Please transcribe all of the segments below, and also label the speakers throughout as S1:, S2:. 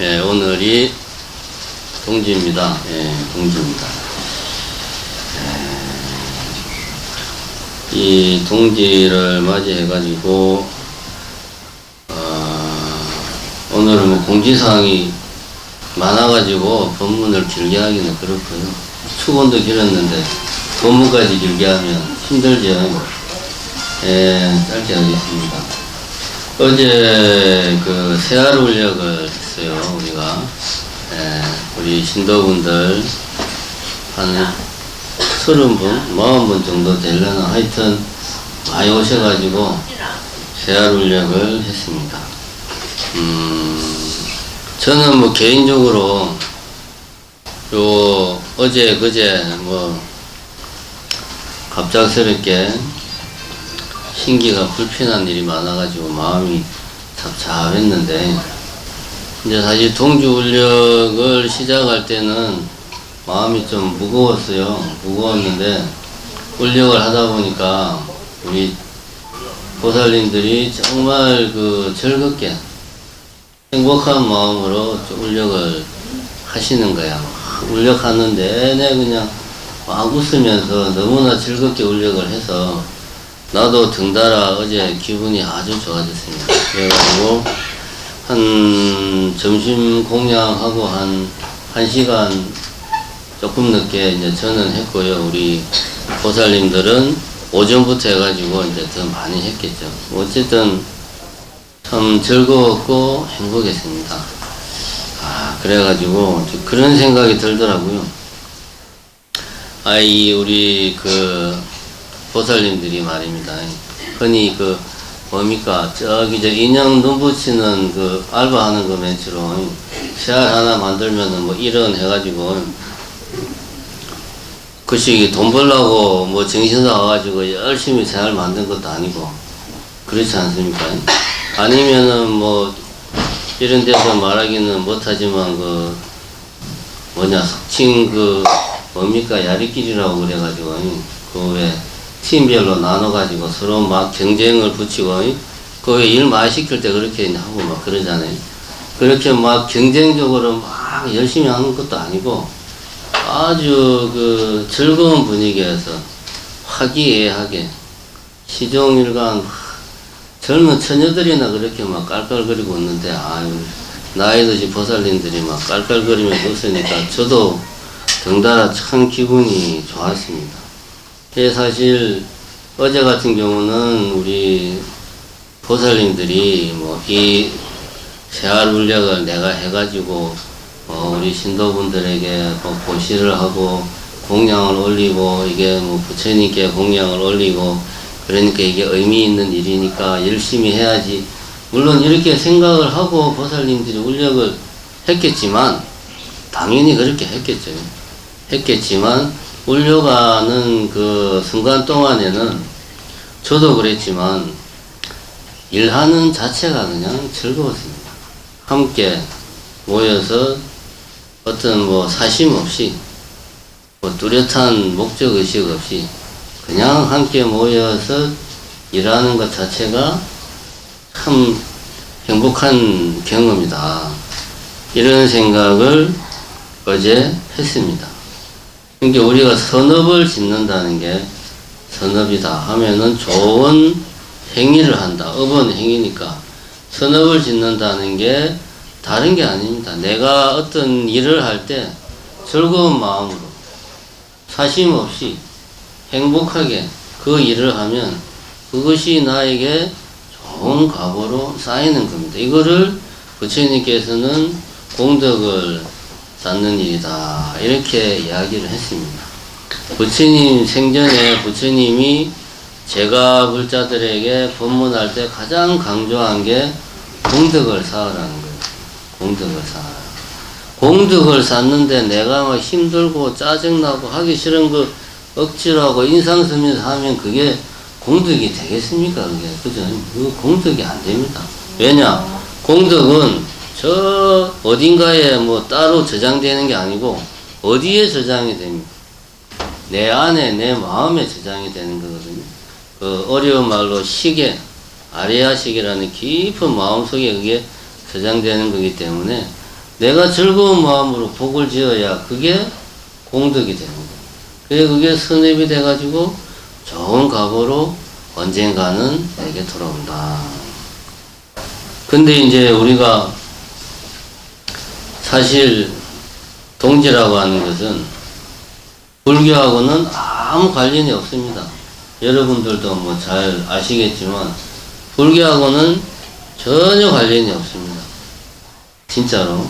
S1: 예, 오늘이 동지입니다. 예, 동지입니다. 이 동지를 맞이해가지고, 오늘은 뭐 공지사항이 많아가지고 본문을 길게 하기는 그렇고요. 축원도 길었는데 본문까지 길게 하면 힘들죠. 예, 짧게 하겠습니다. 어제 그 세알 울력을 했어요, 우리가. 예, 우리 신도분들 한 30분, 40분 정도 되려나 하여튼 많이 오셔가지고 세알 울력을 했습니다. 저는 뭐 개인적으로 요 어제 그제 뭐 갑작스럽게 신기가 불편한 일이 많아가지고 마음이 답답했는데, 이제 사실 동주울력을 시작할 때는 마음이 좀 무거웠어요. 무거웠는데 울력을 하다 보니까 우리 보살님들이 정말 그 즐겁게 행복한 마음으로 울력을 하시는 거야. 울력하는 내내 그냥 막 웃으면서 너무나 즐겁게 울력을 해서 나도 덩달아 어제 기분이 아주 좋아졌습니다. 그래가지고 한 점심 공양하고 한 1시간 조금 늦게 이제 저는 했고요. 우리 보살님들은 오전부터 해가지고 이제 더 많이 했겠죠. 어쨌든 참 즐거웠고 행복했습니다. 그래가지고 그런 생각이 들더라고요. 우리 그 보살님들이 말입니다. 흔히 그 뭡니까, 저기 저 인형 눈 붙이는 그 알바하는 거 맨처럼 세알 하나 만들면은 뭐 1원 해가지고 그 시기 돈 벌라고 뭐 정신 나와가지고 열심히 세알 만든 것도 아니고 그렇지 않습니까? 아니면은 뭐 이런 데서 말하기는 못하지만 그 뭐냐, 속칭 그 뭡니까, 야리끼리라고 그래가지고 그 왜 팀별로 나눠가지고 서로 막 경쟁을 붙이고 그 왜 일 많이 시킬 때 그렇게 하고 막 그러잖아요. 그렇게 막 경쟁적으로 막 열심히 하는 것도 아니고 아주 그 즐거운 분위기에서 화기애애하게 시종일관 젊은 처녀들이나 그렇게 막 깔깔거리고 웃는데, 나이 드신 보살님들이 막 깔깔거리면서 웃으니까 저도 덩달아 참 기분이 좋았습니다. 사실 어제 같은 경우는 우리 보살님들이 뭐 이 세알 울력을 내가 해가지고 우리 신도분들에게 뭐 보시를 하고 공양을 올리고, 이게 뭐 부처님께 공양을 올리고, 그러니까 이게 의미 있는 일이니까 열심히 해야지, 물론 이렇게 생각을 하고 보살님들이 울력을 했겠지만, 당연히 그렇게 했겠지만 울려가는 그 순간 동안에는 저도 그랬지만 일하는 자체가 그냥 즐거웠습니다. 함께 모여서 어떤 뭐 사심 없이 뭐 뚜렷한 목적 의식 없이 그냥 함께 모여서 일하는 것 자체가 참 행복한 경험이다, 이런 생각을 어제 했습니다. 그러니까 우리가 선업을 짓는다는 게, 선업이다 하면은 좋은 행위를 한다. 업은 행위니까 선업을 짓는다는 게 다른 게 아닙니다. 내가 어떤 일을 할 때 즐거운 마음으로 사심 없이 행복하게 그 일을 하면 그것이 나에게 좋은 과보로 쌓이는 겁니다. 이거를 부처님께서는 공덕을 쌓는 일이다, 이렇게 이야기를 했습니다. 부처님 생전에 부처님이 제가 불자들에게 법문할 때 가장 강조한 게 공덕을 쌓으라는 거예요. 공덕을 쌓아라. 공덕을 쌓는데 내가 막 힘들고 짜증나고 하기 싫은 거 억지로 하고 인상 쓰면서 하면 그게 공덕이 되겠습니까? 그게, 그죠? 그거 공덕이 안 됩니다. 왜냐? 공덕은 저 어딘가에 뭐 따로 저장되는 게 아니고 어디에 저장이 됩니까? 내 안에, 내 마음에 저장이 되는 거거든요. 그 어려운 말로 시계, 아레아식이라는 깊은 마음속에 그게 저장되는 거기 때문에 내가 즐거운 마음으로 복을 지어야 그게 공덕이 되는 거예요. 그래 그게 선입이 돼가지고 좋은 값으로 언젠가는 내게 돌아온다. 근데 이제 우리가 사실 동지라고 하는 것은 불교하고는 아무 관련이 없습니다. 여러분들도 뭐 잘 아시겠지만 불교하고는 전혀 관련이 없습니다. 진짜로.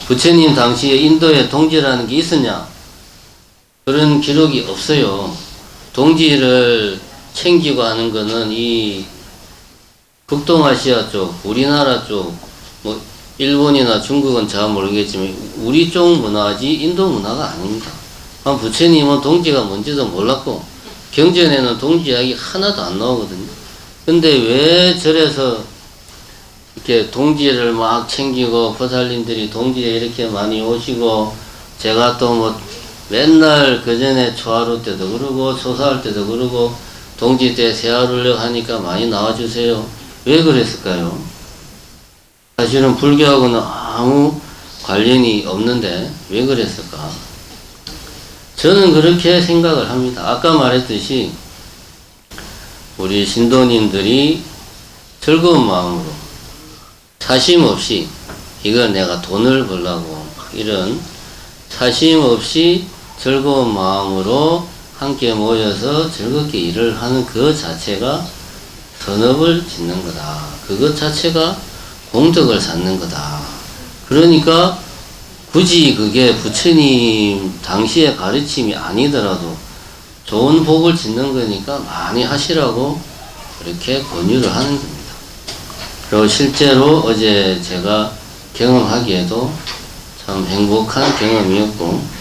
S1: 부처님 당시에 인도에 동지라는 게 있었냐? 그런 기록이 없어요. 동지를 챙기고 하는 거는 이 북동아시아 쪽, 우리나라 쪽, 뭐 일본이나 중국은 잘 모르겠지만 우리 쪽 문화지 인도 문화가 아닙니다. 부처님은 동지가 뭔지도 몰랐고 경전에는 동지 이야기 하나도 안 나오거든요. 근데 왜 절에서 이렇게 동지를 막 챙기고 보살님들이 동지에 이렇게 많이 오시고 제가 또 뭐 맨날 그 전에 초하루 때도 그러고 초사할 때도 그러고 동지 때 세하루려 하니까 많이 나와주세요. 왜 그랬을까요? 사실은 불교하고는 아무 관련이 없는데 왜 그랬을까? 저는 그렇게 생각을 합니다. 아까 말했듯이 우리 신도님들이 즐거운 마음으로 사심 없이 이걸 내가 돈을 벌라고 이런 사심 없이 즐거운 마음으로 함께 모여서 즐겁게 일을 하는 그 자체가 선업을 짓는 거다. 그것 자체가 공덕을 쌓는 거다. 그러니까 굳이 그게 부처님 당시의 가르침이 아니더라도 좋은 복을 짓는 거니까 많이 하시라고 그렇게 권유를 하는 겁니다. 그리고 실제로 어제 제가 경험하기에도 참 행복한 경험이었고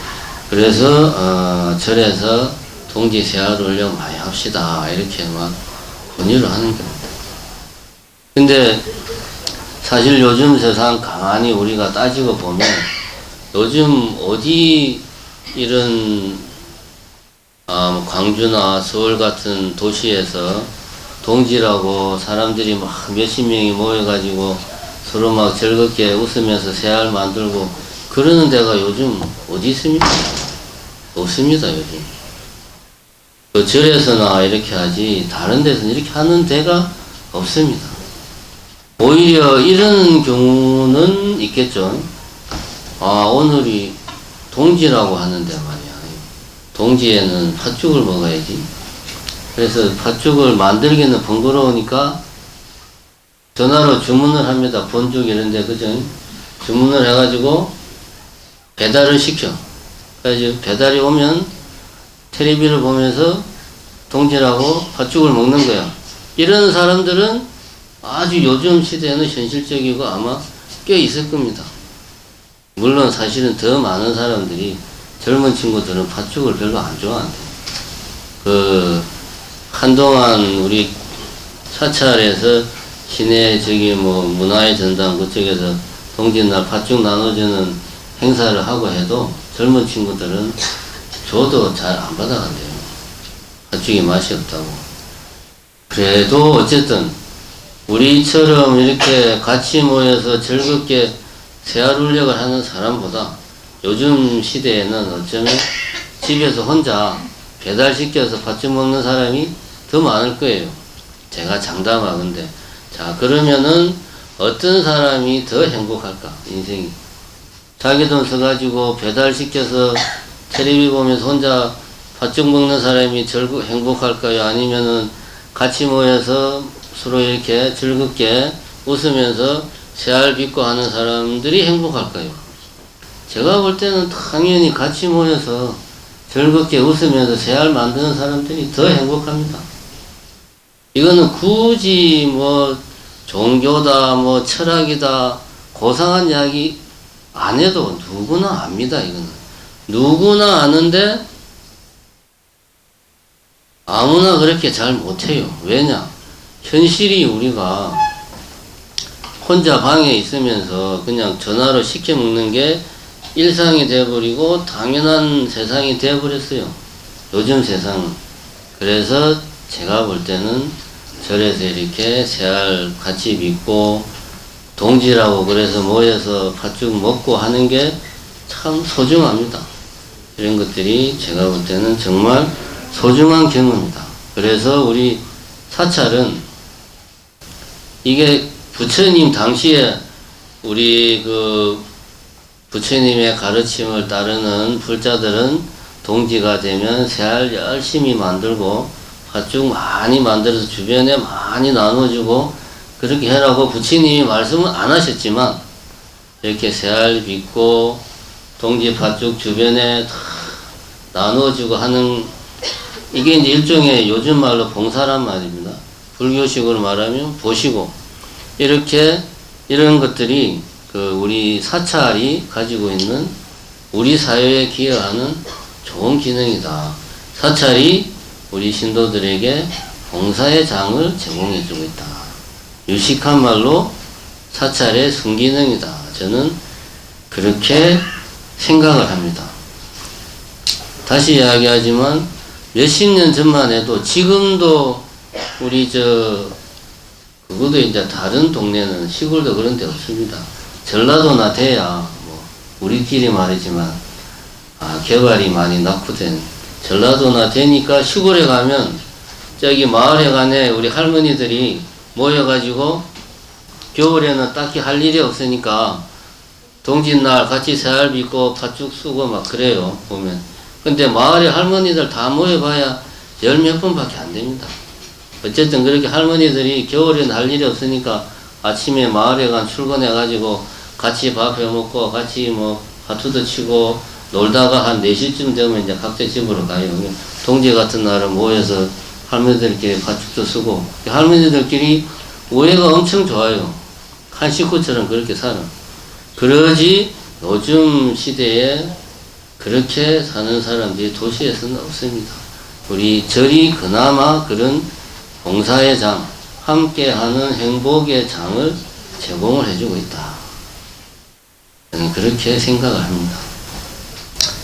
S1: 그래서 절에서 동지 세하루를 많이 합시다 이렇게 막 권유를 하는 겁니다. 근데 사실 요즘 세상 가만히 우리가 따지고 보면 요즘 어디 이런 광주나 서울 같은 도시에서 동지라고 사람들이 막 몇십 명이 모여가지고 서로 막 즐겁게 웃으면서 새알 만들고 그러는 데가 요즘 어디 있습니까? 없습니다, 요즘. 그 절에서나 이렇게 하지 다른 데서는 이렇게 하는 데가 없습니다. 오히려 이런 경우는 있겠죠. 오늘이 동지라고 하는데 말이야. 동지에는 팥죽을 먹어야지. 그래서 팥죽을 만들기는 번거로우니까 전화로 주문을 합니다. 본죽 이런데, 그죠? 주문을 해가지고 배달을 시켜. 그래서 배달이 오면 텔레비를 보면서 동지라고 팥죽을 먹는 거야. 이런 사람들은 아주 요즘 시대에는 현실적이고 아마 꽤 있을 겁니다. 물론 사실은 더 많은 사람들이 젊은 친구들은 팥죽을 별로 안 좋아한대요. 한동안 우리 사찰에서 시내 뭐 문화의 전당 그쪽에서 동지날 팥죽 나눠주는 행사를 하고 해도 젊은 친구들은 줘도 잘 안 받아간대요. 팥죽이 맛이 없다고. 그래도 어쨌든 우리처럼 이렇게 같이 모여서 즐겁게 세아룰력을 하는 사람보다 요즘 시대에는 어쩌면 집에서 혼자 배달시켜서 팥죽 먹는 사람이 더 많을 거예요. 제가 장담하건대. 자, 그러면은 어떤 사람이 더 행복할까? 인생이. 자기 돈 써가지고 배달시켜서 텔레비 보면서 혼자 팥죽 먹는 사람이 행복할까요? 아니면은 같이 모여서 서로 이렇게 즐겁게 웃으면서 새알 빚고 하는 사람들이 행복할까요? 제가 볼 때는 당연히 같이 모여서 즐겁게 웃으면서 새알 만드는 사람들이 더 행복합니다. 이거는 굳이 뭐 종교다, 뭐 철학이다, 고상한 이야기 안 해도 누구나 압니다, 이거는. 누구나 아는데 아무나 그렇게 잘 못해요. 왜냐? 현실이 우리가 혼자 방에 있으면서 그냥 전화로 시켜 먹는 게 일상이 돼버리고 당연한 세상이 돼버렸어요. 요즘 세상은. 그래서 제가 볼 때는 절에서 이렇게 새알 같이 믿고 동지라고 그래서 모여서 팥죽 먹고 하는 게 참 소중합니다. 이런 것들이 제가 볼 때는 정말 소중한 경험이다. 그래서 우리 사찰은 이게 부처님 당시에 우리 그 부처님의 가르침을 따르는 불자들은 동지가 되면 새알 열심히 만들고 팥죽 많이 만들어서 주변에 많이 나눠주고 그렇게 해라고 부처님이 말씀은 안 하셨지만 이렇게 새알 빚고 동지 팥죽 주변에 다 나눠주고 하는 이게 이제 일종의 요즘 말로 봉사란 말입니다. 불교식으로 말하면 보시고 이렇게 이런 것들이 그 우리 사찰이 가지고 있는 우리 사회에 기여하는 좋은 기능이다. 사찰이 우리 신도들에게 봉사의 장을 제공해주고 있다. 유식한 말로 사찰의 순기능이다. 저는 그렇게 생각을 합니다. 다시 이야기하지만 몇십 년 전만 해도 지금도 우리 그것도 이제 다른 동네는 시골도 그런 데 없습니다. 전라도나 돼야 뭐 우리끼리 말이지만 개발이 많이 낙후된 전라도나 되니까 시골에 가면 저기 마을에 가네 우리 할머니들이 모여가지고 겨울에는 딱히 할 일이 없으니까 동짓날 같이 새알 빚고 팥죽 쓰고 막 그래요 보면. 근데 마을에 할머니들 다 모여봐야 열 몇 번밖에 안 됩니다. 어쨌든 그렇게 할머니들이 겨울에는 할 일이 없으니까 아침에 마을에 출근해가지고 같이 밥 해먹고 같이 뭐 화투도 치고 놀다가 한 4시쯤 되면 이제 각자 집으로 가요. 동지 같은 날은 모여서 할머니들끼리 팥죽도 쓰고 할머니들끼리 우애가 엄청 좋아요. 한 식구처럼 그렇게 살아. 그러지 요즘 시대에 그렇게 사는 사람들이 도시에서는 없습니다. 우리 절이 그나마 그런 봉사의 장, 함께하는 행복의 장을 제공을 해주고 있다. 저는 그렇게 생각을 합니다.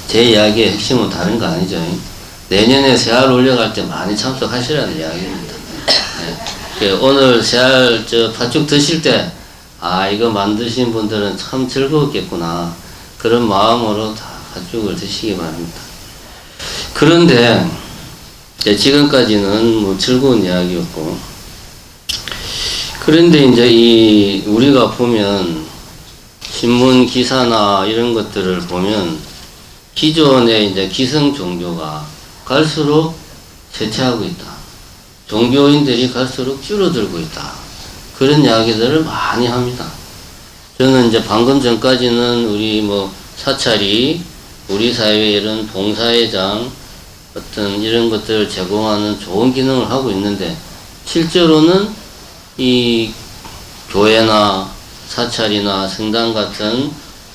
S1: 제 이야기의 핵심은 다른 거 아니죠. 내년에 새알 올려갈 때 많이 참석하시라는 이야기입니다. 네. 오늘 새알 팥죽 드실 때 이거 만드신 분들은 참 즐거웠겠구나. 그런 마음으로 다 팥죽을 드시기 바랍니다. 그런데 지금까지는 뭐 즐거운 이야기였고, 그런데 이제 우리가 보면 신문 기사나 이런 것들을 보면 기존의 이제 기성 종교가 갈수록 쇠퇴하고 있다. 종교인들이 갈수록 줄어들고 있다. 그런 이야기들을 많이 합니다. 저는 이제 방금 전까지는 우리 뭐 사찰이 우리 사회에 이런 봉사의 장 어떤 이런 것들을 제공하는 좋은 기능을 하고 있는데 실제로는 이 교회나 사찰이나 성당 같은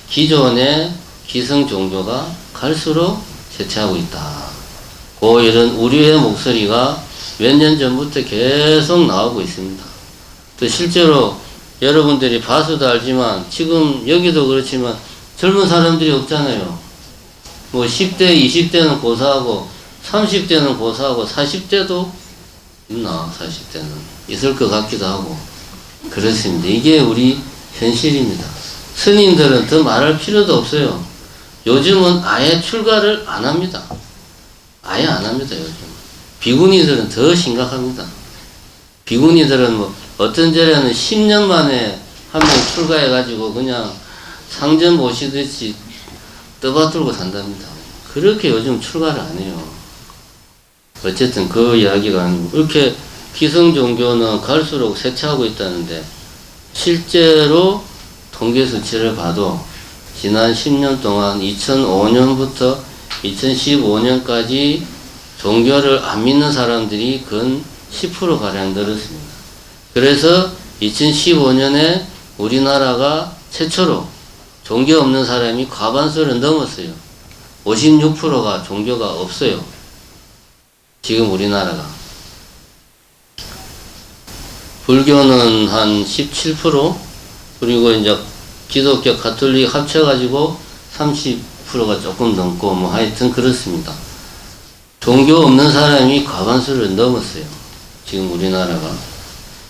S1: 기존의 기성 종교가 갈수록 쇠퇴하고 있다. 이런 우리의 목소리가 몇 년 전부터 계속 나오고 있습니다. 또 실제로 여러분들이 봐서도 알지만 지금 여기도 그렇지만 젊은 사람들이 없잖아요. 뭐 10대, 20대는 고사하고 30대는 고사하고 40대도 있나? 40대는 있을 것 같기도 하고 그렇습니다. 이게 우리 현실입니다. 스님들은 더 말할 필요도 없어요. 요즘은 아예 출가를 안 합니다. 아예 안 합니다. 요즘 비구니들은 더 심각합니다. 비구니들은 뭐 어떤 절에는 10년 만에 한 명 출가해가지고 그냥 상전 모시듯이 떠받들고 산답니다. 그렇게 요즘 출가를 안 해요. 어쨌든 그 이야기가 아니고 이렇게 기성 종교는 갈수록 쇠퇴하고 있다는데 실제로 통계 수치를 봐도 지난 10년 동안 2005년부터 2015년까지 종교를 안 믿는 사람들이 근 10%가량 늘었습니다. 그래서 2015년에 우리나라가 최초로 종교 없는 사람이 과반수를 넘었어요. 56%가 종교가 없어요. 지금 우리나라가. 불교는 한 17%, 그리고 이제 기독교, 가톨릭 합쳐가지고 30%가 조금 넘고 뭐 하여튼 그렇습니다. 종교 없는 사람이 과반수를 넘었어요. 지금 우리나라가.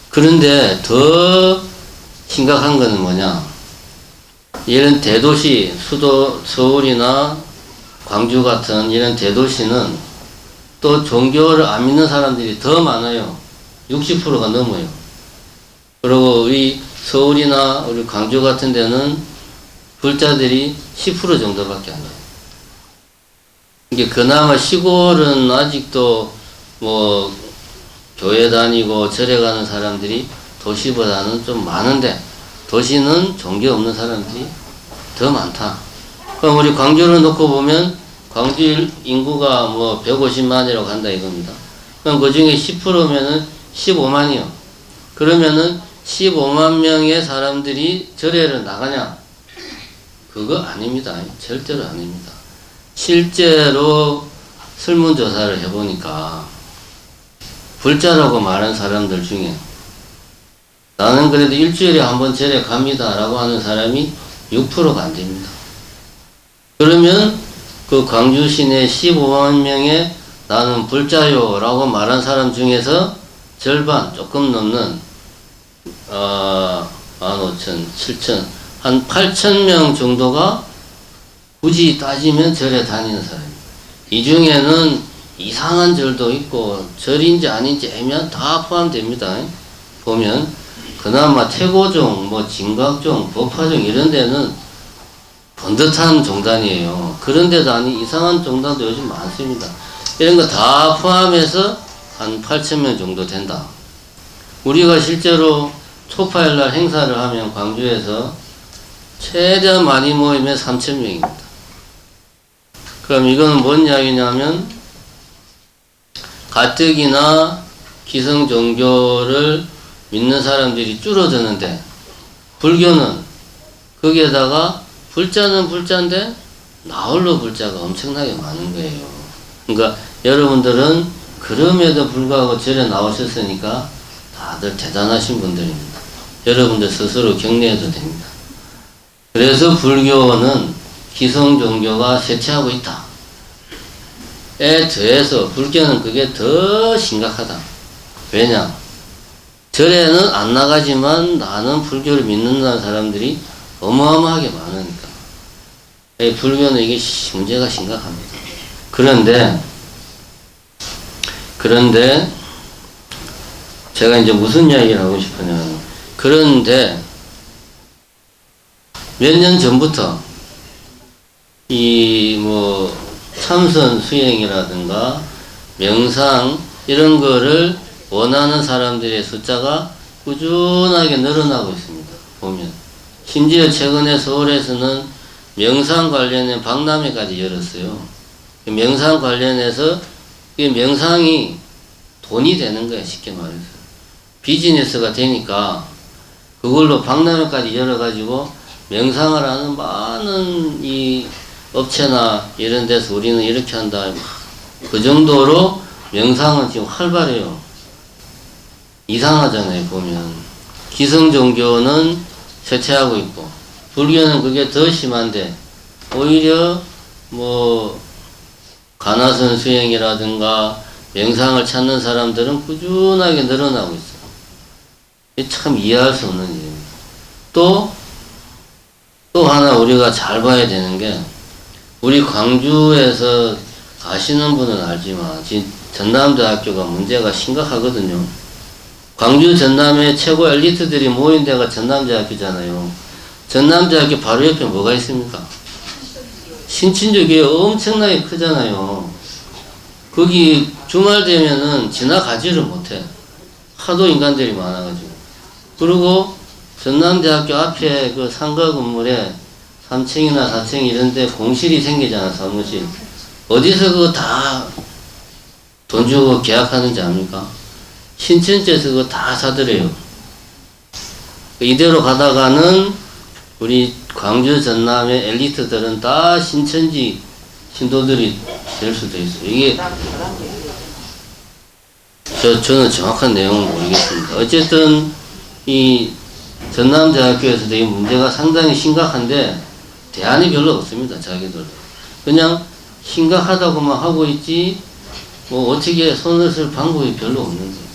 S1: 그런데 더 심각한 거는 뭐냐? 이런 대도시, 수도, 서울이나 광주 같은 이런 대도시는 또 종교를 안 믿는 사람들이 더 많아요. 60%가 넘어요. 그리고 우리 서울이나 우리 광주 같은 데는 불자들이 10% 정도밖에 안 돼요. 이게 그나마 시골은 아직도 뭐 교회 다니고 절에 가는 사람들이 도시보다는 좀 많은데 도시는 종교 없는 사람들이 더 많다. 그럼 우리 광주를 놓고 보면 광주 인구가 뭐 150만이라고 한다 이겁니다. 그럼 그 중에 10%면은 15만이요. 그러면은 15만 명의 사람들이 절에를 나가냐? 그거 아닙니다. 절대로 아닙니다. 실제로 설문조사를 해보니까 불자라고 말하는 사람들 중에 나는 그래도 일주일에 한 번 절에 갑니다 라고 하는 사람이 6%가 안 됩니다. 그러면 그 광주 시내 15만 명의 나는 불자요 라고 말한 사람 중에서 절반 조금 넘는 15,000, 7,000, 한 8,000명 정도가 굳이 따지면 절에 다니는 사람입니다. 이 중에는 이상한 절도 있고 절인지 아닌지 애매한 다 포함됩니다. 보면 그나마 태고종, 뭐 진각종, 법화종 이런 데는 번듯한 종단이에요. 그런 데도 아닌 이상한 종단도 요즘 많습니다. 이런 거 다 포함해서 한 8,000명 정도 된다. 우리가 실제로 초파일날 행사를 하면 광주에서 최대한 많이 모이면 3,000명입니다. 그럼 이거는 뭔 이야기냐면 가뜩이나 기성 종교를 믿는 사람들이 줄어드는데 불교는 거기에다가 불자는 불자인데 나홀로 불자가 엄청나게 많은 거예요. 그러니까 여러분들은 그럼에도 불구하고 절에 나오셨으니까 다들 대단하신 분들입니다. 여러분들 스스로 격려해도 됩니다. 그래서 불교는 기성 종교가 쇠퇴하고 있다. 에 더해서 불교는 그게 더 심각하다. 왜냐? 절에는 안 나가지만 나는 불교를 믿는다는 사람들이 어마어마하게 많으니까. 불교는 이게 문제가 심각합니다. 그런데 제가 이제 무슨 이야기를 하고 싶으냐면 그런데 몇 년 전부터 이 뭐 참선 수행이라든가 명상 이런 거를 원하는 사람들의 숫자가 꾸준하게 늘어나고 있습니다. 보면 심지어 최근에 서울에서는 명상 관련된 박람회까지 열었어요. 명상 관련해서 명상이 돈이 되는 거예요. 쉽게 말해서 비즈니스가 되니까 그걸로 박람회까지 열어가지고 명상을 하는 많은 이 업체나 이런 데서 우리는 이렇게 한다. 그 정도로 명상은 지금 활발해요. 이상하잖아요. 보면 기성 종교는 쇠퇴하고 있고 불교는 그게 더 심한데 오히려 뭐 가나선 수행이라든가 명상을 찾는 사람들은 꾸준하게 늘어나고 있어요. 이게 참 이해할 수 없는 일입니다. 또 하나 우리가 잘 봐야 되는 게 우리 광주에서 아시는 분은 알지만 지금 전남대학교가 문제가 심각하거든요. 광주 전남의 최고 엘리트들이 모인 데가 전남대학교잖아요. 전남대학교 바로 옆에 뭐가 있습니까? 신친교회 엄청나게 크잖아요. 거기 주말 되면은 지나가지를 못해. 하도 인간들이 많아가지고. 그리고 전남대학교 앞에 그 상가 건물에 3층이나 4층 이런 데 공실이 생기잖아, 사무실. 어디서 그거 다 돈 주고 계약하는지 압니까? 신천지에서 그거 다 사들여요. 이대로 가다가는 우리 광주 전남의 엘리트들은 다 신천지 신도들이 될 수도 있어요. 이게 저는 정확한 내용은 모르겠습니다. 어쨌든 이 전남대학교에서도 이 문제가 상당히 심각한데 대안이 별로 없습니다. 자기들 그냥 심각하다고만 하고 있지 뭐 어떻게 손을 쓸 방법이 별로 없는 거예요.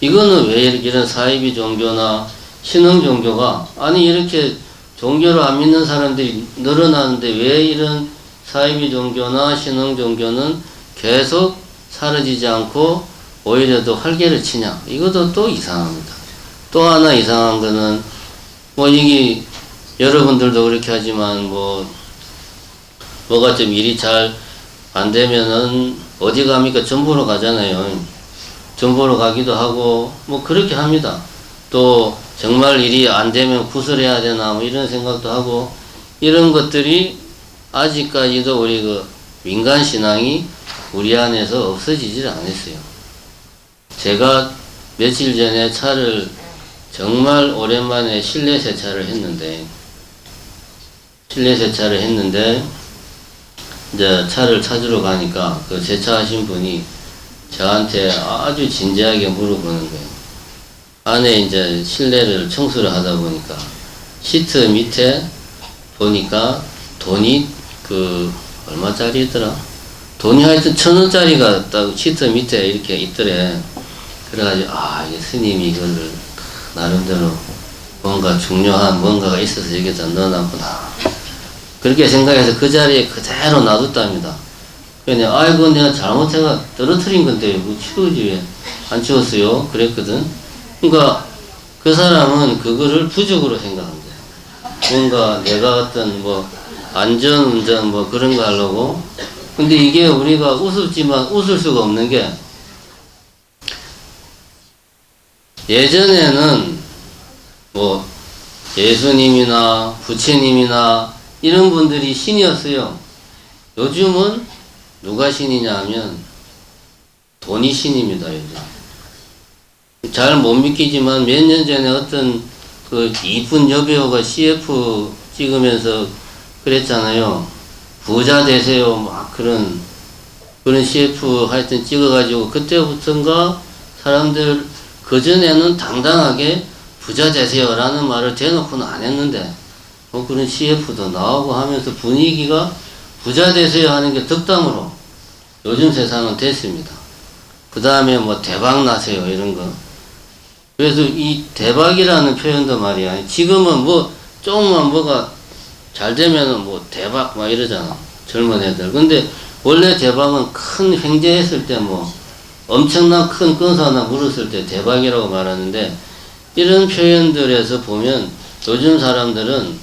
S1: 이거는 왜 이런 사이비 종교나 신흥 종교가, 아니 이렇게 종교를 안 믿는 사람들이 늘어나는데 왜 이런 사이비 종교나 신흥 종교는 계속 사라지지 않고 오히려 더 활개를 치냐. 이것도 또 이상합니다. 또 하나 이상한 거는 뭐 이게 여러분들도 그렇게 하지만 뭐가 좀 일이 잘 안 되면은 어디 갑니까? 전보러 가잖아요. 전보러 가기도 하고 뭐 그렇게 합니다. 또 정말 일이 안 되면 구슬해야 되나 뭐 이런 생각도 하고, 이런 것들이 아직까지도 우리 그 민간 신앙이 우리 안에서 없어지질 않았어요. 제가 며칠 전에 차를 정말 오랜만에 실내 세차를 했는데 이제 차를 찾으러 가니까 그 세차하신 분이 저한테 아주 진지하게 물어보는 거예요. 안에 이제 실내를 청소를 하다 보니까 시트 밑에 보니까 돈이 얼마짜리더라? 돈이 하여튼 1,000원짜리가 딱 시트 밑에 이렇게 있더래. 그래가지고 이게 스님이 이거를 나름대로 뭔가 중요한 뭔가가 있어서 여기다 넣어놨구나. 그렇게 생각해서 그 자리에 그대로 놔뒀답니다. 그냥 아이고 내가 잘못해가 떨어뜨린 건데 뭐 치우지 왜 안 치웠어요? 그랬거든. 그러니까 그 사람은 그거를 부적으로 생각합니다. 뭔가 내가 어떤 안전운전 그런 거 하려고. 근데 이게 우리가 우습지만 웃을 수가 없는 게, 예전에는 예수님이나 부처님이나 이런 분들이 신이었어요. 요즘은 누가 신이냐 하면 돈이 신입니다. 요즘. 잘 못 믿기지만 몇 년 전에 어떤 그 이쁜 여배우가 CF 찍으면서 그랬잖아요. 부자 되세요. 막 그런 CF 하여튼 찍어가지고, 그때부터인가 사람들, 그전에는 당당하게 부자 되세요 라는 말을 대놓고는 안 했는데 그런 CF도 나오고 하면서 분위기가 부자 되세요 하는 게 덕담으로 요즘 세상은 됐습니다. 그 다음에 대박 나세요 이런 거. 그래서 이 대박이라는 표현도 말이야, 지금은 조금만 뭐가 잘 되면은 대박 막 이러잖아, 젊은 애들. 근데 원래 대박은 큰 횡재했을 때 엄청난 큰 건사 하나 물었을 때 대박이라고 말하는데, 이런 표현들에서 보면 요즘 사람들은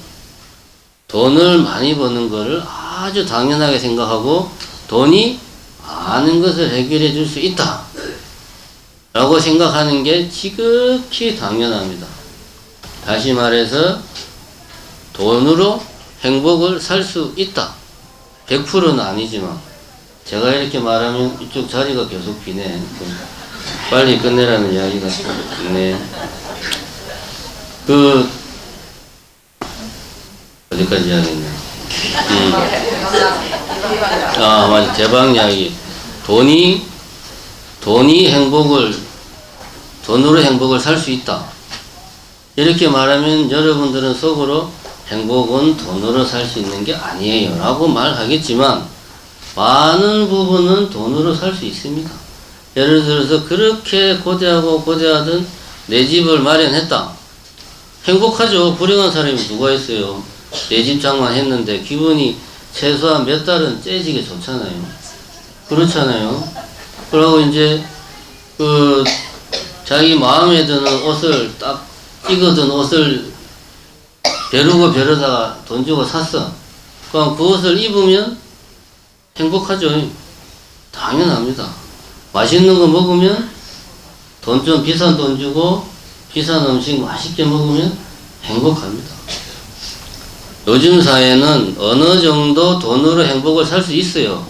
S1: 돈을 많이 버는 거를 아주 당연하게 생각하고, 돈이 많은 것을 해결해 줄 수 있다 라고 생각하는 게 지극히 당연합니다. 다시 말해서 돈으로 행복을 살 수 있다. 100%는 아니지만, 제가 이렇게 말하면 이쪽 자리가 계속 비네. 빨리 끝내라는 이야기가 있네. 어디까지 이야기했나? 맞아. 대박 이야기. 돈으로 행복을 살 수 있다. 이렇게 말하면 여러분들은 속으로 행복은 돈으로 살 수 있는 게 아니에요 라고 말하겠지만, 많은 부분은 돈으로 살 수 있습니다. 예를 들어서 그렇게 고대하든 내 집을 마련했다. 행복하죠. 불행한 사람이 누가 있어요. 내 집 장만했는데 기분이 최소한 몇 달은 째지게 좋잖아요. 그렇잖아요. 그러고 이제 자기 마음에 드는 옷을 딱 찍어둔 옷을 벼르다가 돈 주고 샀어. 그럼 그 옷을 입으면 행복하죠. 당연합니다. 맛있는 거 먹으면 좀 비싼 돈 주고 비싼 음식 맛있게 먹으면 행복합니다. 요즘 사회는 어느 정도 돈으로 행복을 살 수 있어요.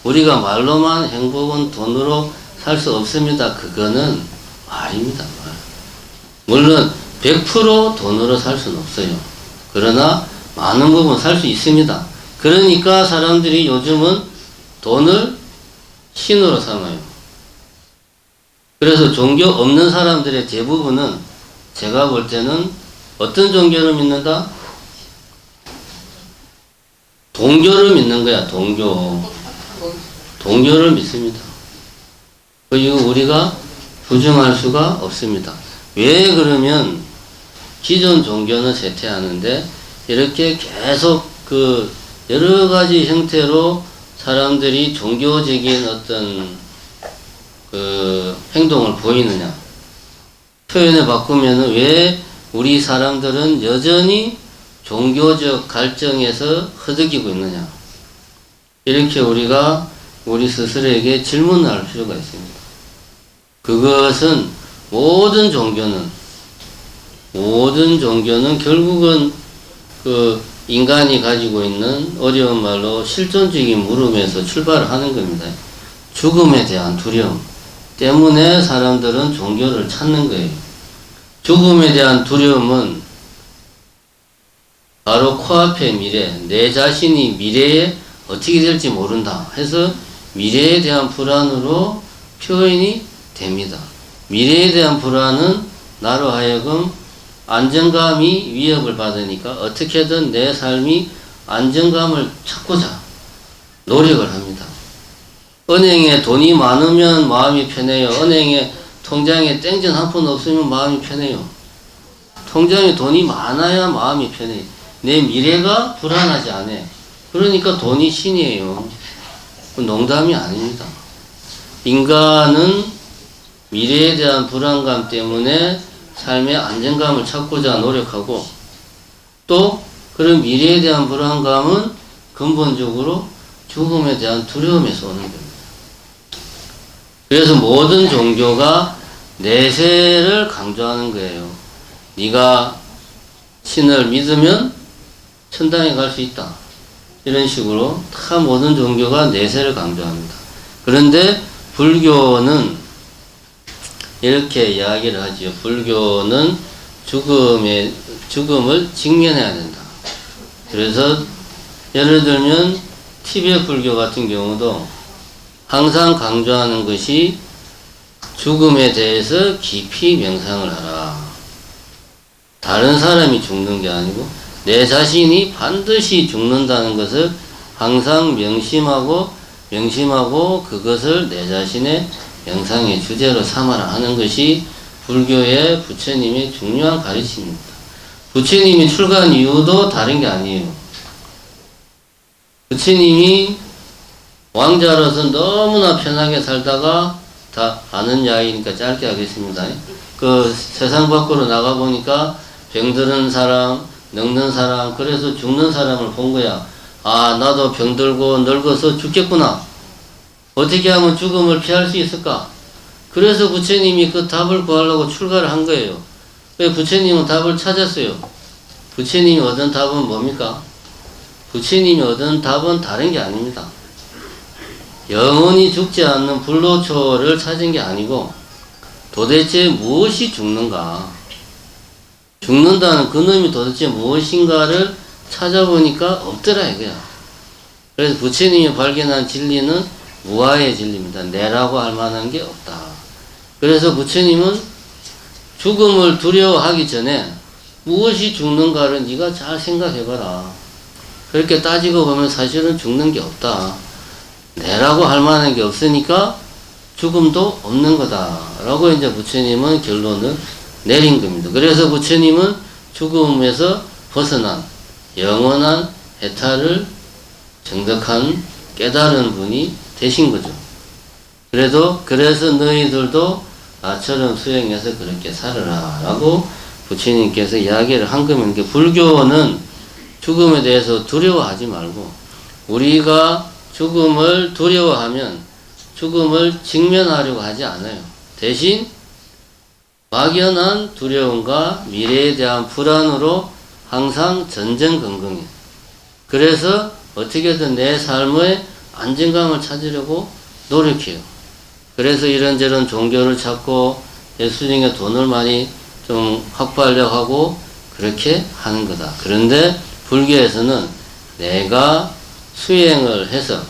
S1: 우리가 말로만 행복은 돈으로 살 수 없습니다. 그거는 말입니다. 말. 물론 100% 돈으로 살 수는 없어요. 그러나 많은 부분 살 수 있습니다. 그러니까 사람들이 요즘은 돈을 신으로 삼아요. 그래서 종교 없는 사람들의 대부분은 제가 볼 때는 어떤 종교를 믿는다? 동교를 믿는 거야. 동교를 믿습니다. 그리고 우리가 부정할 수가 없습니다. 왜 그러면 기존 종교는 쇠퇴하는데 이렇게 계속 그 여러 가지 형태로 사람들이 종교적인 어떤 그 행동을 보이느냐. 표현을 바꾸면은 왜 우리 사람들은 여전히 종교적 갈증에서 허덕이고 있느냐. 이렇게 우리가 우리 스스로에게 질문을 할 필요가 있습니다. 그것은 모든 종교는 결국은 그 인간이 가지고 있는 어려운 말로 실존적인 물음에서 출발을 하는 겁니다. 죽음에 대한 두려움 때문에 사람들은 종교를 찾는 거예요. 죽음에 대한 두려움은 바로 코앞의 미래, 내 자신이 미래에 어떻게 될지 모른다 해서 미래에 대한 불안으로 표현이 됩니다. 미래에 대한 불안은 나로 하여금 안정감이 위협을 받으니까 어떻게든 내 삶이 안정감을 찾고자 노력을 합니다. 은행에 돈이 많으면 마음이 편해요. 은행에 통장에 땡전 한 푼 없으면 마음이 편해요. 통장에 돈이 많아야 마음이 편해요. 내 미래가 불안하지 않아. 그러니까 돈이 신이에요. 농담이 아닙니다. 인간은 미래에 대한 불안감 때문에 삶의 안정감을 찾고자 노력하고 또 그런 미래에 대한 불안감은 근본적으로 죽음에 대한 두려움에서 오는 겁니다. 그래서 모든 종교가 내세를 강조하는 거예요. 네가 신을 믿으면 천당에 갈 수 있다. 이런 식으로 다 모든 종교가 내세를 강조합니다. 그런데 불교는 이렇게 이야기를 하지요. 불교는 죽음을 직면해야 된다. 그래서 예를 들면 티베트 불교 같은 경우도 항상 강조하는 것이 죽음에 대해서 깊이 명상을 하라. 다른 사람이 죽는 게 아니고 내 자신이 반드시 죽는다는 것을 항상 명심하고 그것을 내 자신의 명상의 주제로 삼아라 하는 것이 불교의 부처님의 중요한 가르침입니다. 부처님이 출가한 이유도 다른 게 아니에요. 부처님이 왕자로서 너무나 편하게 살다가 다 아는 이야기니까 짧게 하겠습니다. 그 세상 밖으로 나가보니까 병드는 사람, 늙는 사람, 그래서 죽는 사람을 본 거야. 아, 나도 병들고 늙어서 죽겠구나. 어떻게 하면 죽음을 피할 수 있을까? 그래서 부처님이 그 답을 구하려고 출가를 한 거예요. 왜 부처님은 답을 찾았어요? 부처님이 얻은 답은 뭡니까? 부처님이 얻은 답은 다른 게 아닙니다. 영원히 죽지 않는 불로초를 찾은 게 아니고 도대체 무엇이 죽는가? 죽는다는 그놈이 도대체 무엇인가를 찾아보니까 없더라 이거야. 그래서 부처님이 발견한 진리는 무아의 진리입니다. 내라고 할 만한 게 없다. 그래서 부처님은 죽음을 두려워하기 전에 무엇이 죽는가를 네가 잘 생각해봐라. 그렇게 따지고 보면 사실은 죽는 게 없다. 내라고 할 만한 게 없으니까 죽음도 없는 거다. 라고 이제 부처님은 결론을 내린 겁니다. 그래서 부처님은 죽음에서 벗어난 영원한 해탈을 정덕한 깨달은 분이 되신 거죠. 그래서 너희들도 나처럼 수행해서 그렇게 살아라. 라고 부처님께서 이야기를 한 겁니다. 그러니까 불교는 죽음에 대해서 두려워하지 말고 우리가 죽음을 두려워하면 죽음을 직면하려고 하지 않아요. 대신 막연한 두려움과 미래에 대한 불안으로 항상 전전긍긍해요. 그래서 어떻게든 내 삶의 안정감을 찾으려고 노력해요. 그래서 이런저런 종교를 찾고 예수님의 돈을 많이 좀 확보하려고 하고 그렇게 하는 거다. 그런데 불교에서는 내가 수행을 해서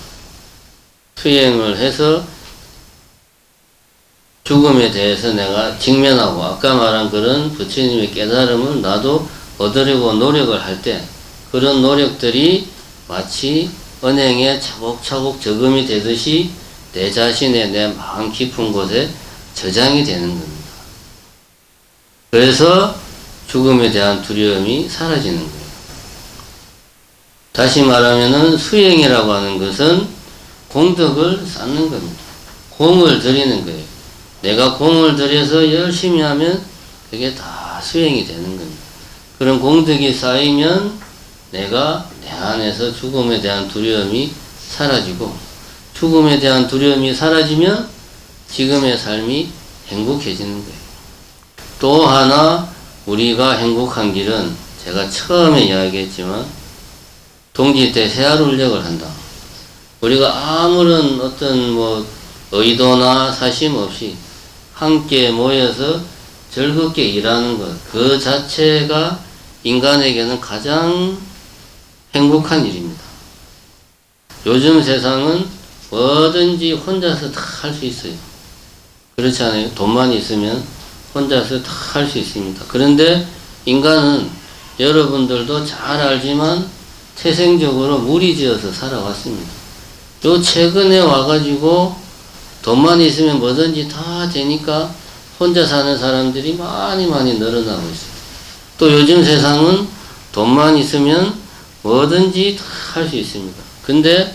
S1: 죽음에 대해서 내가 직면하고 아까 말한 그런 부처님의 깨달음을 나도 얻으려고 노력을 할 때 그런 노력들이 마치 은행에 차곡차곡 저금이 되듯이 내 자신의 내 마음 깊은 곳에 저장이 되는 겁니다. 그래서 죽음에 대한 두려움이 사라지는 거예요. 다시 말하면은 수행이라고 하는 것은 공덕을 쌓는 겁니다. 공을 들이는 거예요. 내가 공을 들여서 열심히 하면 그게 다 수행이 되는 겁니다. 그런 공덕이 쌓이면 내가 내 안에서 죽음에 대한 두려움이 사라지고, 죽음에 대한 두려움이 사라지면 지금의 삶이 행복해지는 거예요. 또 하나 우리가 행복한 길은 제가 처음에 이야기했지만 동지 때 세아울력을 한다. 우리가 아무런 어떤 의도나 사심 없이 함께 모여서 즐겁게 일하는 것, 그 자체가 인간에게는 가장 행복한 일입니다. 요즘 세상은 뭐든지 혼자서 다 할 수 있어요. 그렇지 않아요? 돈만 있으면 혼자서 다 할 수 있습니다. 그런데 인간은 여러분들도 잘 알지만 태생적으로 무리지어서 살아왔습니다. 요 최근에 와가지고 돈만 있으면 뭐든지 다 되니까 혼자 사는 사람들이 많이 늘어나고 있어요. 또 요즘 세상은 돈만 있으면 뭐든지 다 할 수 있습니다. 근데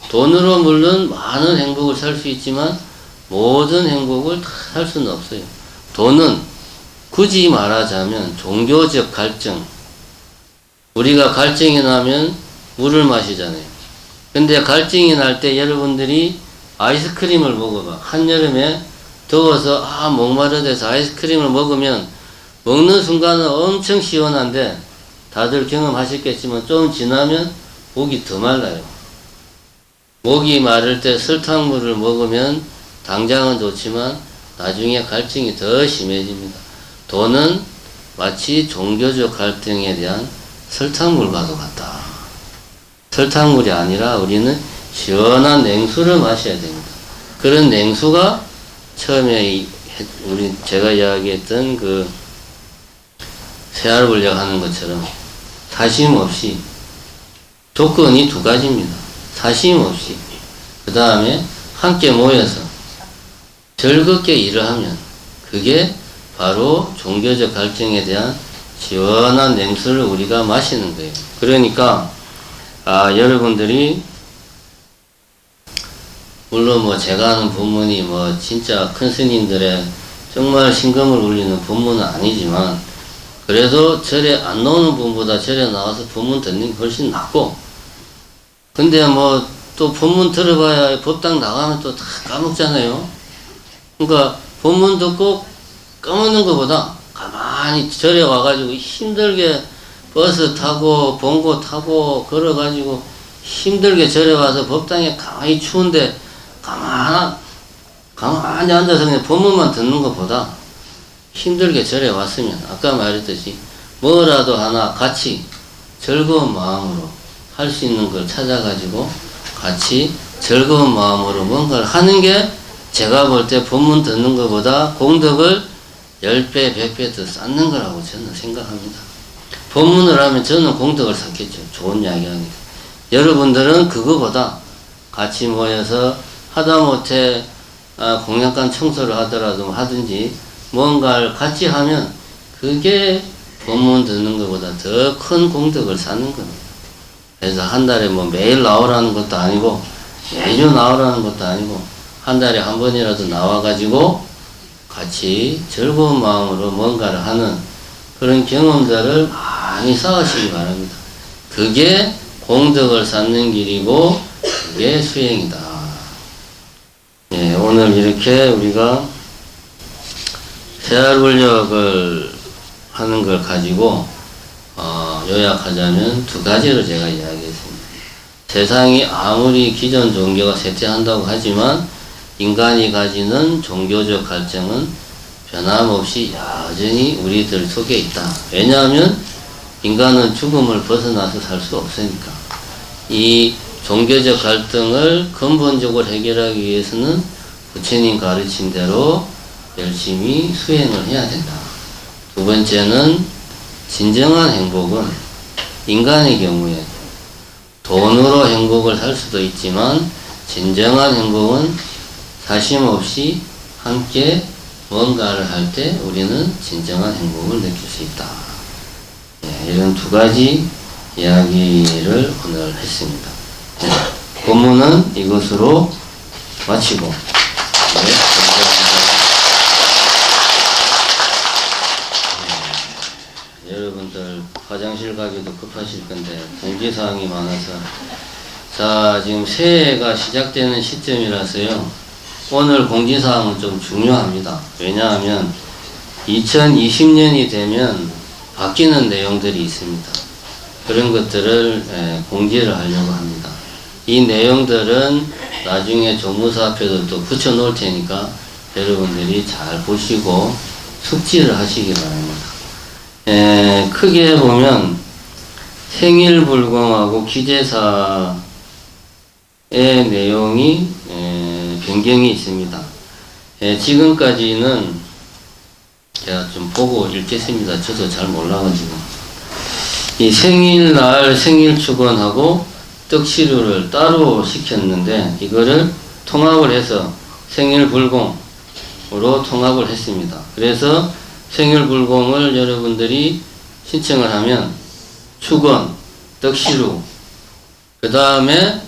S1: 돈으로 물론 많은 행복을 살 수 있지만 모든 행복을 다 살 수는 없어요. 돈은 굳이 말하자면 종교적 갈증, 우리가 갈증이 나면 물을 마시잖아요. 근데 갈증이 날 때 여러분들이 아이스크림을 먹어봐. 한여름에 더워서 목마르대서 아이스크림을 먹으면 먹는 순간은 엄청 시원한데 다들 경험하셨겠지만 좀 지나면 목이 더 말라요. 목이 마를 때 설탕물을 먹으면 당장은 좋지만 나중에 갈증이 더 심해집니다. 돈은 마치 종교적 갈등에 대한 설탕물과도 같다. 설탕물이 아니라 우리는 시원한 냉수를 마셔야 됩니다. 그런 냉수가 처음에 제가 이야기했던 그 세알불력 하는 것처럼 사심 없이, 조건이 두 가지입니다. 사심 없이, 그 다음에 함께 모여서 즐겁게 일을 하면 그게 바로 종교적 갈증에 대한 시원한 냉수를 우리가 마시는 거예요. 그러니까 여러분들이 물론 제가 하는 법문이 진짜 큰 스님들의 정말 심금을 울리는 법문은 아니지만 그래도 절에 안 나오는 분보다 절에 나와서 법문 듣는 게 훨씬 낫고, 근데 또 법문 들어봐야 법당 나가면 또 다 까먹잖아요. 그러니까 법문 듣고 까먹는 것보다 가만히 절에 와가지고 힘들게 버스 타고 봉고 타고 걸어가지고 힘들게 절에 와서 법당에 가만히 추운데 가만히 앉아서 그냥 법문만 듣는 것보다 힘들게 절에 왔으면 아까 말했듯이 뭐라도 하나 같이 즐거운 마음으로 할 수 있는 걸 찾아가지고 같이 즐거운 마음으로 뭔가를 하는 게 제가 볼 때 법문 듣는 것보다 공덕을 10배, 100배 더 쌓는 거라고 저는 생각합니다. 법문을 하면 저는 공덕을 쌓겠죠. 좋은 이야기 하니까. 여러분들은 그거보다 같이 모여서 하다못해 공약관 청소를 하더라도 하든지 뭔가를 같이 하면 그게 법문 듣는 것보다 더 큰 공덕을 쌓는 겁니다. 그래서 한 달에 매일 나오라는 것도 아니고 매주 나오라는 것도 아니고 한 달에 한 번이라도 나와가지고 같이 즐거운 마음으로 뭔가를 하는 그런 경험들을 많이 쌓으시기 바랍니다. 그게 공덕을 쌓는 길이고 그게 수행이다. 예, 오늘 이렇게 우리가 세알불력을 하는 걸 가지고 요약하자면 두 가지로 제가 이야기했습니다. 세상이 아무리 기존 종교가 쇠퇴한다고 하지만 인간이 가지는 종교적 갈증은 변함없이 여전히 우리들 속에 있다. 왜냐하면 인간은 죽음을 벗어나서 살 수 없으니까. 이 종교적 갈등을 근본적으로 해결하기 위해서는 부처님 가르친 대로 열심히 수행을 해야 된다. 두 번째는 진정한 행복은 인간의 경우에 돈으로 행복을 살 수도 있지만 진정한 행복은 사심 없이 함께 뭔가를 할 때 우리는 진정한 행복을 느낄 수 있다. 이런 두 가지 이야기를 오늘 했습니다. 본문은 이것으로 마치고, 감사합니다. 여러분들 화장실 가기도 급하실 건데 공지사항이 많아서, 자, 지금 새해가 시작되는 시점이라서요, 오늘 공지사항은 좀 중요합니다. 왜냐하면 2020년이 되면 바뀌는 내용들이 있습니다. 그런 것들을 공지를 하려고 합니다. 이 내용들은 나중에 조무사 앞에도 또 붙여 놓을 테니까 여러분들이 잘 보시고 숙지를 하시기 바랍니다. 크게 보면 생일불공하고 기재사의 내용이 변경이 있습니다. 지금까지는 제가 좀 보고 읽겠습니다. 저도 잘 몰라가지고. 이 생일날 생일축원하고 떡시루를 따로 시켰는데 이거를 통합을 해서 생일불공으로 통합을 했습니다. 그래서 생일불공을 여러분들이 신청을 하면 축원, 떡시루, 그 다음에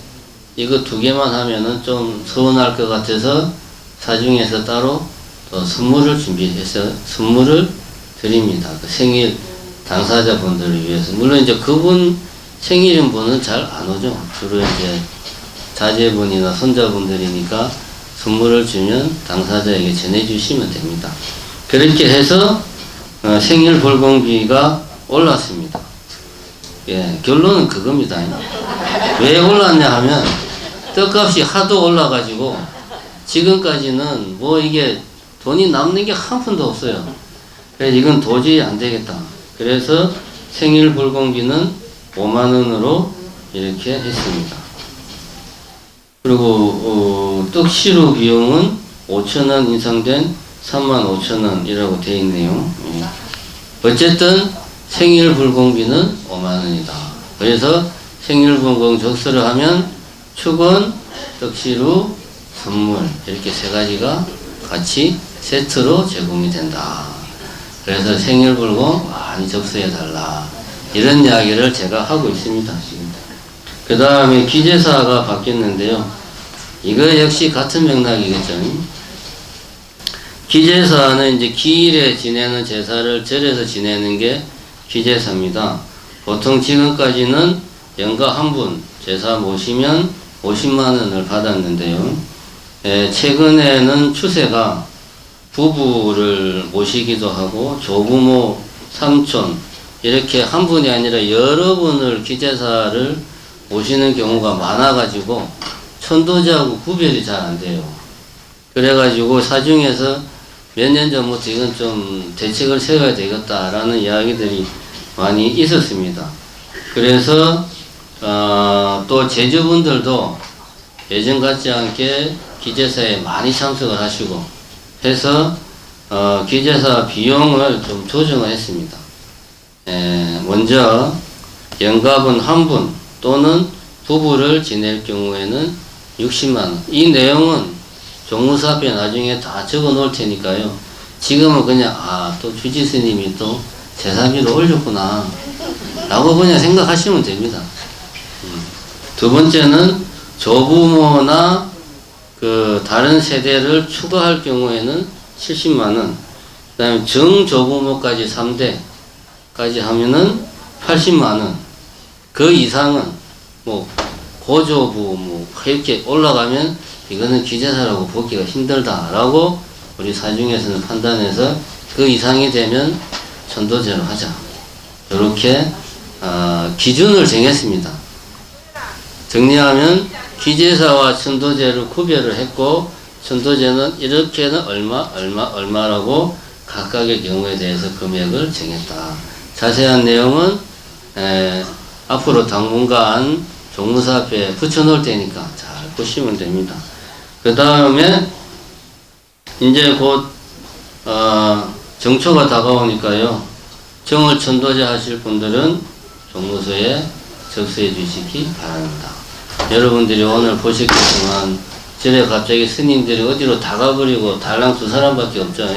S1: 이거 두 개만 하면은 좀 서운할 것 같아서 사중에서 따로 또 선물을 준비해서 선물을 드립니다. 그 생일 당사자분들을 위해서. 물론 이제 그분 생일인 분은 잘 안 오죠. 주로 이제 자제분이나 손자분들이니까 선물을 주면 당사자에게 전해주시면 됩니다. 그렇게 해서 생일 불공비가 올랐습니다. 예, 결론은 그겁니다. 왜 올랐냐 하면 떡값이 하도 올라가지고 지금까지는 뭐 이게 돈이 남는 게 한 푼도 없어요. 그래서 이건 도저히 안 되겠다. 그래서 생일 불공비는 5만원으로 이렇게 했습니다. 그리고 떡시루 비용은 5,000원 인상된 35,000원이라고 되어 있네요. 어쨌든 생일 불공비는 5만원이다. 그래서 생일 불공 접수를 하면 축원, 떡시루, 선물 이렇게 세 가지가 같이 세트로 제공이 된다. 그래서 생일 불공 많이 접수해 달라. 이런 이야기를 제가 하고 있습니다. 지금. 그 다음에 기재사가 바뀌었는데요. 이거 역시 같은 맥락이겠죠. 기재사는 이제 기일에 지내는 제사를 절에서 지내는 게 기재사입니다. 보통 지금까지는 연가 한 분 제사 모시면 50만원을 받았는데요. 최근에는 추세가 부부를 모시기도 하고 조부모, 삼촌 이렇게 한 분이 아니라 여러 분을 기재사를 모시는 경우가 많아가지고 천도제하고 구별이 잘 안 돼요. 그래가지고 사중에서 몇 년 전부터 이건 좀 대책을 세워야 되겠다라는 이야기들이 많이 있었습니다. 그래서 또 제주분들도 예전 같지 않게 기재사에 많이 참석을 하시고 해서 기재사 비용을 좀 조정을 했습니다. 먼저 연갑은 한 분 또는 부부를 지낼 경우에는 60만원. 이 내용은 종무사 앞에 나중에 다 적어 놓을 테니까요. 지금은 그냥 또 주지스님이 또 제사비를 올렸구나 라고 그냥 생각하시면 됩니다. 두 번째는 조부모나 그 다른 세대를 추가할 경우에는 70만원, 그 다음에 정조부모까지 3대까지 하면은 80만원, 그 이상은 뭐 고조부 뭐 이렇게 올라가면 이거는 기재사라고 보기가 힘들다라고 우리 사중에서는 판단해서 그 이상이 되면 천도제로 하자. 이렇게 기준을 정했습니다. 정리하면 기재사와 천도제를 구별을 했고 천도제는 이렇게는 얼마라고 각각의 경우에 대해서 금액을 정했다. 자세한 내용은 앞으로 당분간 종무사 앞에 붙여놓을 테니까 잘 보시면 됩니다. 그 다음에 이제 곧 정초가 다가오니까요. 정월 천도제 하실 분들은 종무소에 접수해 주시기 바랍니다. 여러분들이 오늘 보셨겠지만 절에 갑자기 스님들이 어디로 다 가버리고 달랑 2사람밖에 없죠.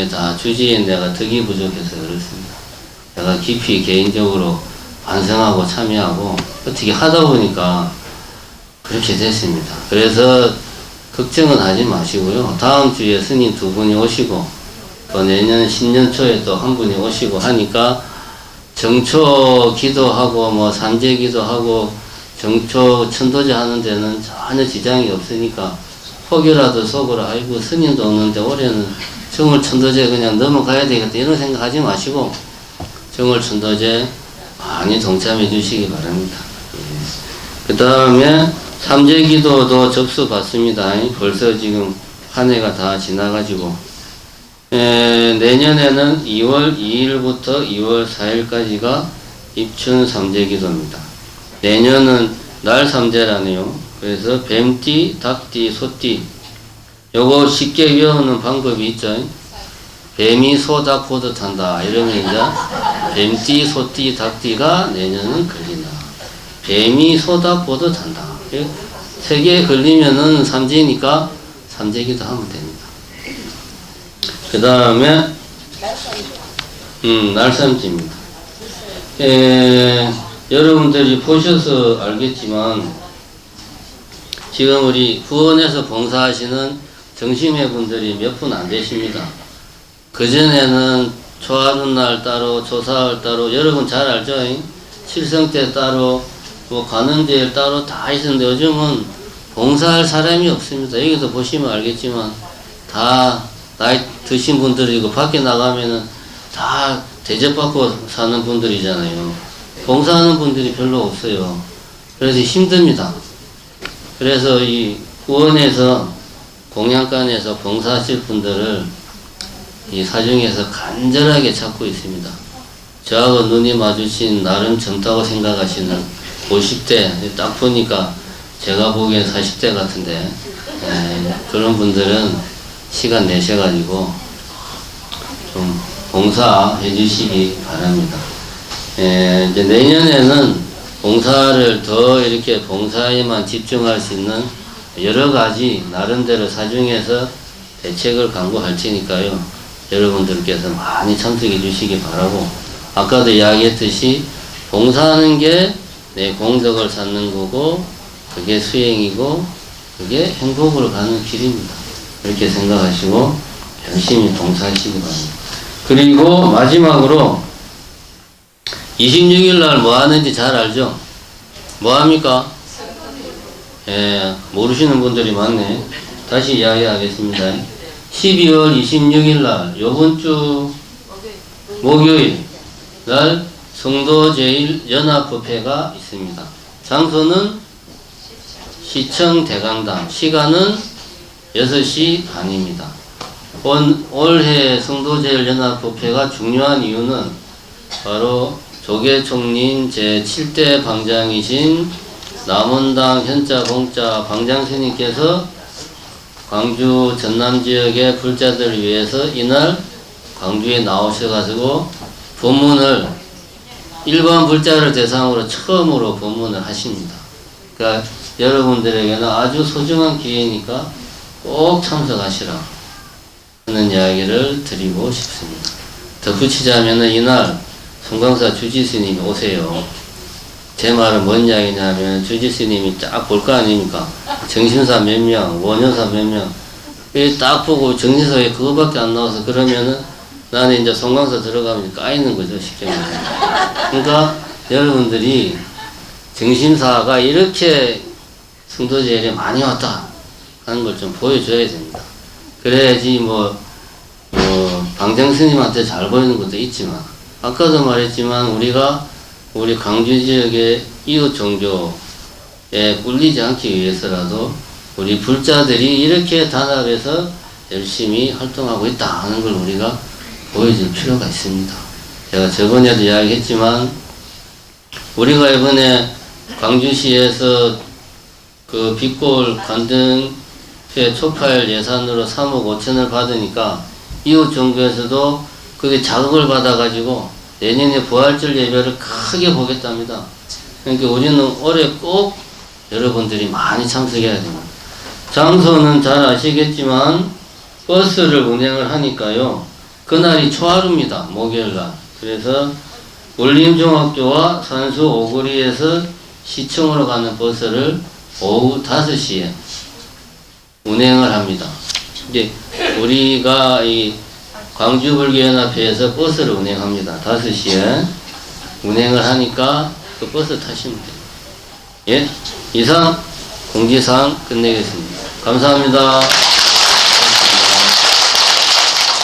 S1: 다 주지인 내가 덕이 부족해서 그렇습니다. 제가 깊이 개인적으로 반성하고 참여하고 어떻게 하다 보니까 그렇게 됐습니다. 그래서 걱정은 하지 마시고요. 다음 주에 스님 두 분이 오시고 또 내년 신년 초에 또 한 분이 오시고 하니까 정초 기도하고 뭐 산재 기도하고 정초 천도제 하는 데는 전혀 지장이 없으니까 혹여라도 속으로 아이고 스님도 없는데 올해는 정월 천도제 그냥 넘어가야 되겠다 이런 생각 하지 마시고 정월 천도제 많이 동참해 주시기 바랍니다. 예. 그 다음에 삼재기도도 접수 받습니다. 벌써 지금 한 해가 다 지나가지고 내년에는 2월 2일부터 2월 4일까지가 입춘 삼재기도입니다. 내년은 날 삼재라네요. 그래서 뱀띠, 닭띠, 소띠 요거 쉽게 외우는 방법이 있죠. 뱀이 소, 닭, 호듯 한다 이러면 이제 뱀띠, 소띠, 닭띠가 내년은 걸린다. 뱀이 소, 닭, 호듯 한다. 세 개 걸리면은 삼재니까 삼재기도 하면 됩니다. 그 다음에 날삼지입니다. 여러분들이 보셔서 알겠지만 지금 우리 후원에서 봉사하시는 정심회 분들이 몇 분 안 되십니다. 그전에는 초하룻날 따로 초사흘 따로 여러분 잘 알죠? 칠성 때 따로 뭐 관음제일 따로 다 있었는데 요즘은 봉사할 사람이 없습니다. 여기서 보시면 알겠지만 다 나이 드신 분들이고 밖에 나가면은 다 대접받고 사는 분들이잖아요. 봉사하는 분들이 별로 없어요. 그래서 힘듭니다. 그래서 이 후원에서 공양간에서 봉사하실 분들을 이 사중에서 간절하게 찾고 있습니다. 저하고 눈이 마주친 나름 젊다고 생각하시는 50대 딱 보니까 제가 보기엔 40대 같은데 그런 분들은 시간 내셔가지고 좀 봉사해 주시기 바랍니다. 이제 내년에는 봉사를 더 이렇게 봉사에만 집중할 수 있는 여러 가지 나름대로 사중에서 대책을 강구할 테니까요. 여러분들께서 많이 참석해 주시기 바라고 아까도 이야기했듯이 봉사하는 게 내 공덕을 쌓는 거고 그게 수행이고 그게 행복으로 가는 길입니다. 이렇게 생각하시고 열심히 봉사하시기 바랍니다. 그리고 마지막으로 26일 날 뭐 하는지 잘 알죠? 뭐 합니까? 모르시는 분들이 많네. 다시 이야기하겠습니다. 12월 26일 날 요번 주 목요일 날 성도제일 연합법회가 있습니다. 장소는 시청 대강당, 시간은 6시 반입니다. 올해 성도제일 연합법회가 중요한 이유는 바로 조계총림 제7대 방장이신 남원당 현자 공자 방장스님께서 광주 전남 지역의 불자들을 위해서 이날 광주에 나오셔가지고 법문을 일반 불자를 대상으로 처음으로 법문을 하십니다. 그러니까 여러분들에게는 아주 소중한 기회니까 꼭 참석하시라 하는 이야기를 드리고 싶습니다. 덧붙이자면은 이날 송강사 주지스님이 오세요. 제 말은 뭔 이야기냐면 주지스님이 딱 볼 거 아닙니까? 정신사 몇 명, 원효사 몇 명, 딱 보고 정신사에 그거밖에 안 나와서 그러면은 나는 이제 송강사 들어가면 까이는 거죠, 쉽게 말하면. 그러니까 여러분들이 정신사가 이렇게 성도제일에 많이 왔다 하는 걸 좀 보여줘야 됩니다. 그래야지 방장스님한테 잘 보이는 것도 있지만 아까도 말했지만 우리 광주 지역의 이웃 종교에 꿀리지 않기 위해서라도 우리 불자들이 이렇게 단합해서 열심히 활동하고 있다 하는 걸 우리가 보여줄 필요가 있습니다. 제가 저번에도 이야기했지만 우리가 이번에 광주시에서 그 빛골 관등회 촉발 예산으로 3억 5천을 받으니까 이웃 종교에서도 그게 자극을 받아가지고 내년에 부활절 예배를 크게 보겠답니다. 그러니까 우리는 올해 꼭 여러분들이 많이 참석해야 됩니다. 장소는 잘 아시겠지만 버스를 운행을 하니까요. 그날이 초하루입니다. 목요일날. 그래서 울림중학교와 선수 오거리에서 시청으로 가는 버스를 오후 5시에 운행을 합니다. 이제 우리가 이 광주불교연합회에서 버스를 운행합니다. 5시에 운행을 하니까 그 버스 타시면 돼요. 예? 이상 공지사항 끝내겠습니다. 감사합니다.